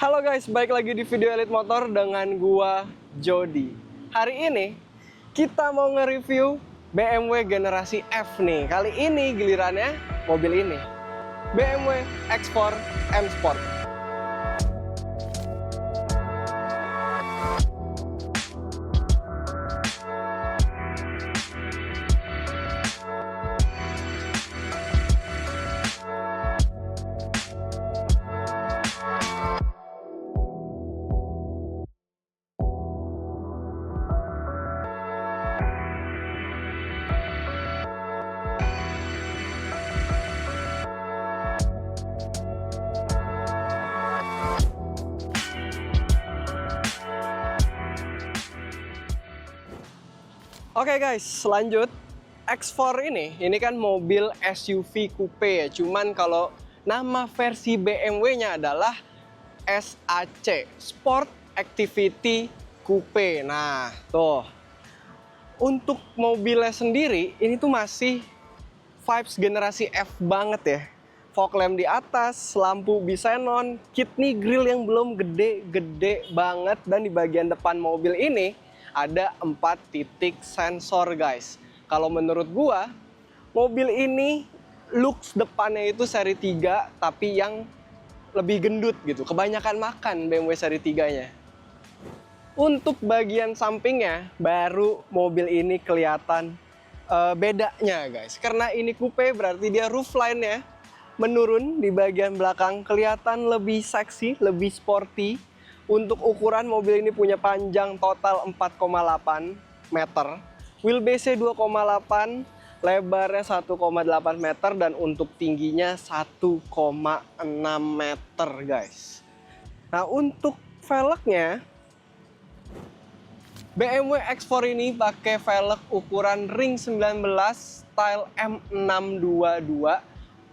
Halo guys, balik lagi di video Elite Motor dengan gua Jody. Hari ini kita mau nge-review BMW generasi F nih. Kali ini gilirannya mobil ini, BMW X4 M Sport. Oke guys, lanjut. X4 ini kan mobil SUV coupe ya. Cuman kalau nama versi BMW-nya adalah SAC, Sport Activity Coupe. Nah, tuh. Untuk mobilnya sendiri, ini tuh masih vibes generasi F banget ya. Fog lamp di atas, lampu xenon, kidney grill yang belum gede-gede banget. Dan di bagian depan mobil ini ada 4 titik sensor guys. Kalau menurut gua, mobil ini looks depannya itu seri 3 tapi yang lebih gendut gitu. Kebanyakan makan BMW seri 3-nya. Untuk bagian sampingnya baru mobil ini kelihatan bedanya guys. Karena ini coupe berarti dia roofline-nya menurun di bagian belakang, kelihatan lebih seksi, lebih sporty. Untuk ukuran mobil ini punya panjang total 4,8 meter, wheelbase 2,8, lebarnya 1,8 meter, dan untuk tingginya 1,6 meter guys. Nah, untuk velgnya BMW X4 ini pakai velg ukuran ring 19 style M622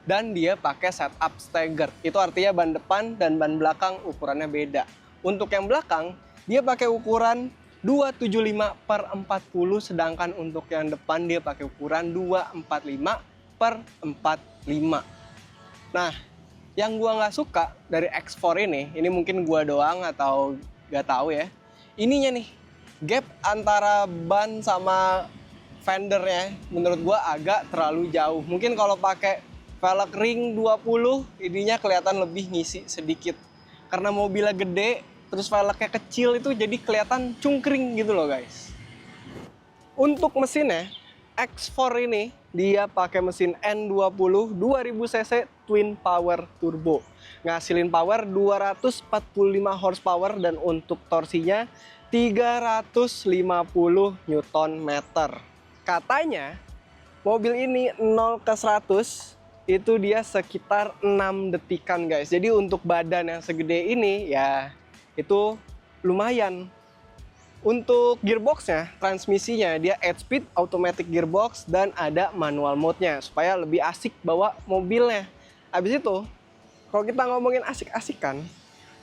dan dia pakai setup stagger. Itu artinya ban depan dan ban belakang ukurannya beda. Untuk yang belakang, dia pakai ukuran 275/40, sedangkan untuk yang depan dia pakai ukuran 245/45. Nah, yang gua nggak suka dari X4 ini mungkin gua doang atau nggak tahu ya. Ininya nih, gap antara ban sama fendernya menurut gua agak terlalu jauh. Mungkin kalau pakai velg ring 20, ininya kelihatan lebih ngisi sedikit. Karena mobilnya gede, terus velgnya kecil, itu jadi kelihatan cungkring gitu loh guys. Untuk mesinnya, X4 ini dia pakai mesin N20 2000 cc twin power turbo. Ngasilin power 245 horsepower dan untuk torsinya 350 Nm. Katanya mobil ini 0 ke 100 itu dia sekitar 6 detikan guys. Jadi untuk badan yang segede ini ya itu lumayan. Untuk gearboxnya, transmisinya dia 8-speed automatic gearbox dan ada manual mode-nya supaya lebih asik bawa mobilnya. Habis itu, kalau kita ngomongin asik-asikan,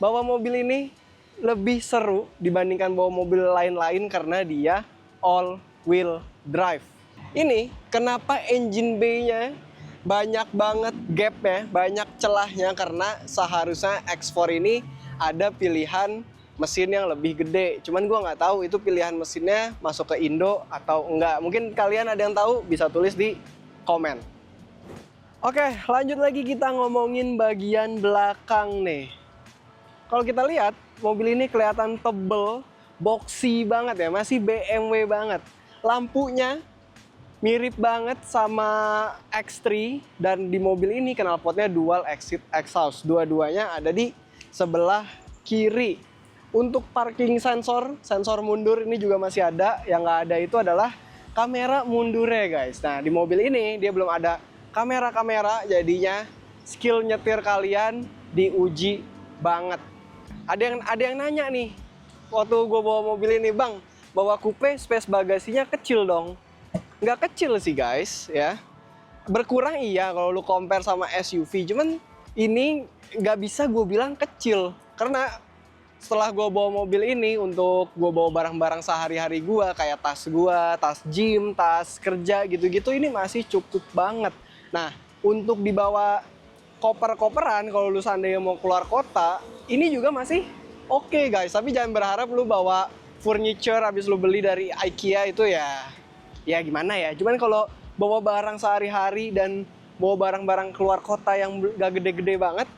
bawa mobil ini lebih seru dibandingkan bawa mobil lain-lain karena dia all wheel drive. Ini kenapa engine bay-nya banyak banget gapnya, banyak celahnya, karena seharusnya X4 ini ada pilihan mesin yang lebih gede. Cuman gua nggak tahu itu pilihan mesinnya masuk ke Indo atau enggak. Mungkin kalian ada yang tahu, bisa tulis di komen. Oke, lanjut lagi kita ngomongin bagian belakang nih. Kalau kita lihat, mobil ini kelihatan tebel, boxy banget ya, masih BMW banget. Lampunya mirip banget sama X3 dan di mobil ini knalpotnya dual exit exhaust. Dua-duanya ada di sebelah kiri. Untuk parking sensor mundur ini juga masih ada. Yang nggak ada itu adalah kamera mundurnya guys. Nah, di mobil ini dia belum ada kamera-kamera, jadinya skill nyetir kalian diuji banget. Ada yang nanya nih, waktu gue bawa mobil ini, bang, bawa coupe space bagasinya kecil dong. Nggak kecil sih guys ya, berkurang iya kalau lu compare sama SUV, cuman ini nggak bisa gue bilang kecil karena setelah gue bawa mobil ini untuk gue bawa barang-barang sehari-hari gue kayak tas gue, tas gym, tas kerja gitu-gitu, ini masih cukup banget. Nah, untuk dibawa koper-koperan, kalau lu seandainya mau keluar kota, ini juga masih oke guys. Tapi jangan berharap lu bawa furniture habis lu beli dari IKEA itu ya gimana ya. Cuman kalau bawa barang sehari-hari dan bawa barang-barang keluar kota yang gak gede-gede banget,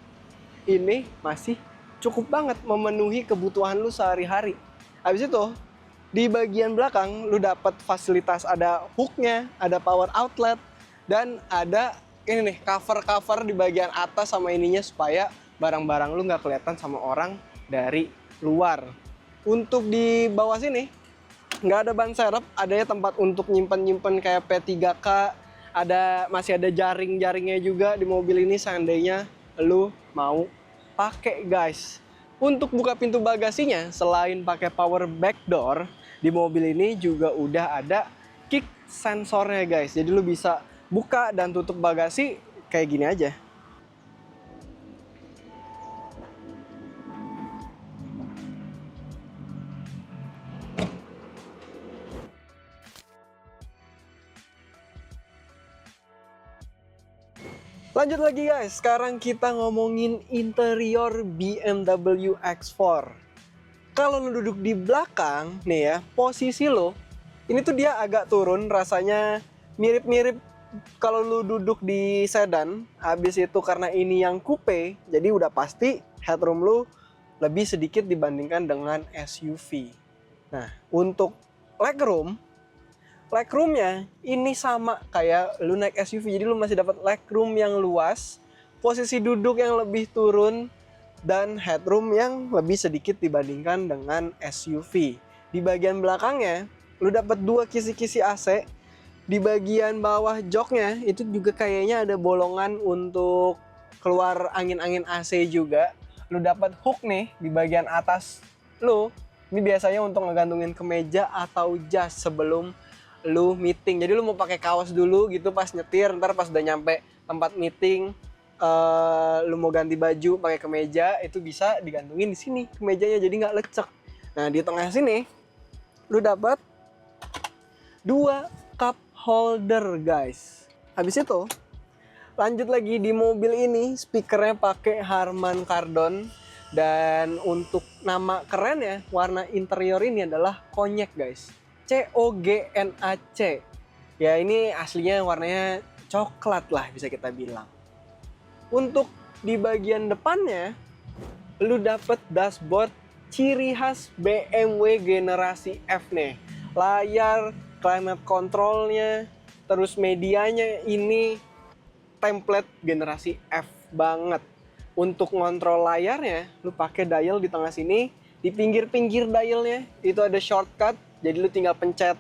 ini masih cukup banget memenuhi kebutuhan lu sehari-hari. Habis itu di bagian belakang lu dapat fasilitas, ada hooknya, ada power outlet, dan ada ini nih cover di bagian atas sama ininya supaya barang-barang lu nggak kelihatan sama orang dari luar. Untuk di bawah sini nggak ada ban serep, adanya tempat untuk nyimpen kayak P3K, masih ada jaring-jaringnya juga di mobil ini seandainya lu mau pakai guys. Untuk buka pintu bagasinya, selain pakai power back door, di mobil ini juga udah ada kick sensornya guys. Jadi lu bisa buka dan tutup bagasi kayak gini aja. Lanjut lagi guys, sekarang kita ngomongin interior BMW X4. Kalau lu duduk di belakang nih ya, posisi lo ini tuh dia agak turun, rasanya mirip-mirip kalau lu duduk di sedan. Habis itu karena ini yang coupe, jadi udah pasti headroom lu lebih sedikit dibandingkan dengan SUV. Nah, untuk legroomnya ini sama kayak lu naik SUV, jadi lu masih dapat legroom yang luas, posisi duduk yang lebih turun, dan headroom yang lebih sedikit dibandingkan dengan SUV. Di bagian belakangnya lu dapat 2 kisi-kisi AC. Di bagian bawah joknya itu juga kayaknya ada bolongan untuk keluar angin-angin AC juga. Lu dapat hook nih di bagian atas lu. Ini biasanya untuk ngegantungin kemeja atau jas sebelum lu meeting. Jadi lu mau pakai kaos dulu gitu pas nyetir, ntar pas udah nyampe tempat meeting, lu mau ganti baju pakai kemeja, itu bisa digantungin di sini kemejanya, jadi nggak lecek. Nah, di tengah sini lu dapat 2 cup holder guys. Habis itu lanjut lagi, di mobil ini speakernya pakai Harman Kardon, dan untuk nama kerennya warna interior ini adalah Cognac guys. COGNAC. Ya, ini aslinya warnanya coklat lah bisa kita bilang. Untuk di bagian depannya lu dapet dashboard ciri khas BMW generasi F nih. Layar, climate controlnya, terus medianya ini template generasi F banget. Untuk ngontrol layarnya lu pakai dial di tengah sini. Di pinggir-pinggir dialnya itu ada shortcut, jadi lu tinggal pencet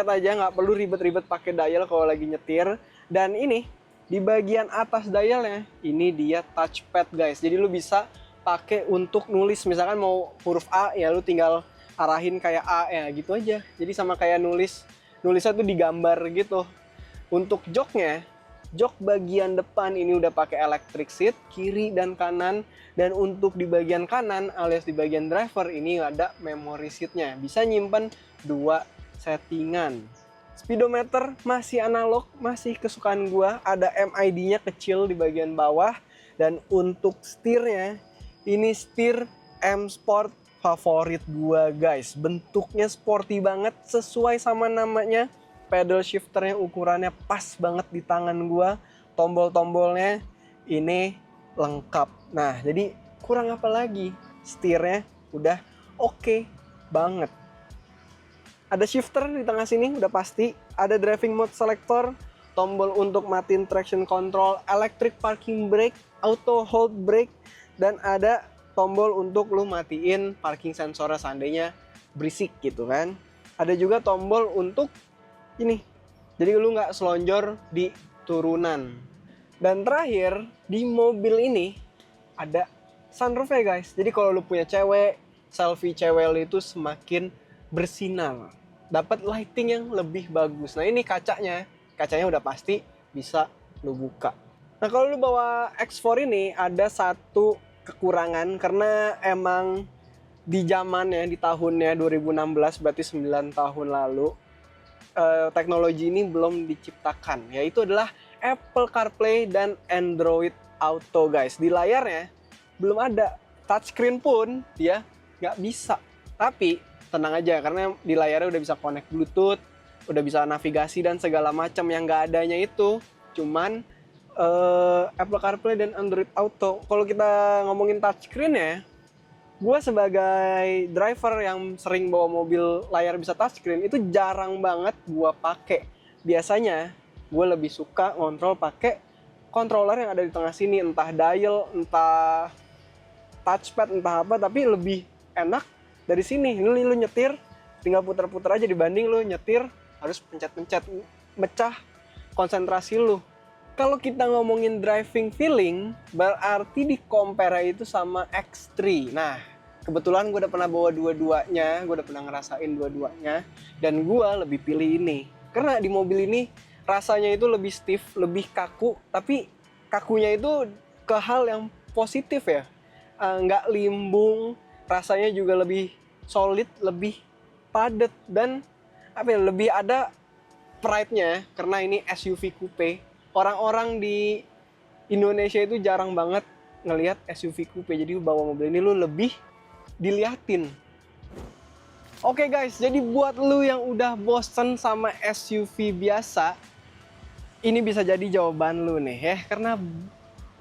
aja, nggak perlu ribet-ribet pakai dial kalau lagi nyetir. Dan ini di bagian atas dialnya ini dia touchpad guys, jadi lu bisa pakai untuk nulis, misalkan mau huruf A ya lu tinggal arahin kayak A ya gitu aja, jadi sama kayak nulisnya tuh digambar gitu. Untuk joknya, jok bagian depan ini udah pakai electric seat kiri dan kanan, dan untuk di bagian kanan alias di bagian driver ini ada memory seatnya, bisa nyimpen 2 settingan. Speedometer masih analog, masih kesukaan gua, ada MID-nya kecil di bagian bawah. Dan untuk setirnya, ini setir M Sport favorit gua guys. Bentuknya sporty banget, sesuai sama namanya. Pedal shifternya ukurannya pas banget di tangan gua. Tombol-tombolnya ini lengkap. Nah, jadi kurang apa lagi? Setirnya udah oke banget. Ada shifter di tengah sini udah pasti, ada driving mode selector, tombol untuk matiin traction control, electric parking brake, auto hold brake, dan ada tombol untuk lu matiin parking sensor seandainya berisik gitu kan. Ada juga tombol untuk ini, jadi lu nggak selonjor di turunan. Dan terakhir, di mobil ini ada sunroof ya guys. Jadi kalau lu punya cewek, selfie cewek lu itu semakin bersinar, dapat lighting yang lebih bagus. Nah, ini kacanya udah pasti bisa lu buka. Nah, kalau lu bawa X4 ini ada satu kekurangan, karena emang di zamannya, di tahunnya 2016, berarti 9 tahun lalu, teknologi ini belum diciptakan, yaitu adalah Apple CarPlay dan Android Auto guys. Di layarnya belum ada, touchscreen pun dia nggak bisa. Tapi tenang aja, karena di layarnya udah bisa connect Bluetooth, udah bisa navigasi dan segala macam yang nggak adanya itu cuman Apple CarPlay dan Android Auto. Kalau kita ngomongin touchscreen ya, gue sebagai driver yang sering bawa mobil layar bisa touchscreen itu jarang banget gue pakai. Biasanya gue lebih suka ngontrol pakai controller yang ada di tengah sini, entah dial, entah touchpad, entah apa, tapi lebih enak dari sini. Lu nyetir tinggal putar-putar aja, dibanding lu nyetir harus pencet-pencet, mecah konsentrasi lu. Kalau kita ngomongin driving feeling, berarti di compare itu sama X3. Nah, kebetulan gue udah pernah bawa dua-duanya, gue udah pernah ngerasain dua-duanya, dan gue lebih pilih ini. Karena di mobil ini rasanya itu lebih stiff, lebih kaku, tapi kakunya itu ke hal yang positif ya. Nggak limbung, rasanya juga lebih solid, lebih padat, dan lebih ada pride-nya, karena ini SUV coupe. Orang-orang di Indonesia itu jarang banget ngelihat SUV coupe, jadi bawa mobil ini lu lebih diliatin. Oke guys, jadi buat lu yang udah bosen sama SUV biasa, ini bisa jadi jawaban lu nih ya, karena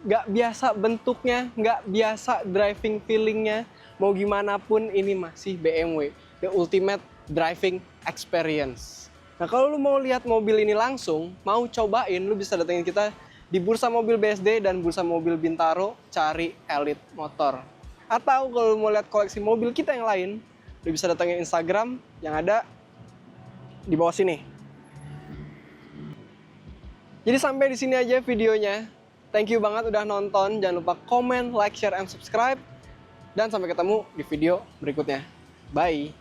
nggak biasa bentuknya, nggak biasa driving feelingnya, mau gimana pun ini masih BMW, the ultimate driving experience. Nah, kalau lu mau lihat mobil ini langsung, mau cobain, lu bisa datengin kita di Bursa Mobil BSD dan Bursa Mobil Bintaro, cari Elite Motor. Atau kalau lu mau lihat koleksi mobil kita yang lain, lu bisa datengin Instagram yang ada di bawah sini. Jadi sampai di sini aja videonya. Thank you banget udah nonton. Jangan lupa komen, like, share, and subscribe. Dan sampai ketemu di video berikutnya. Bye!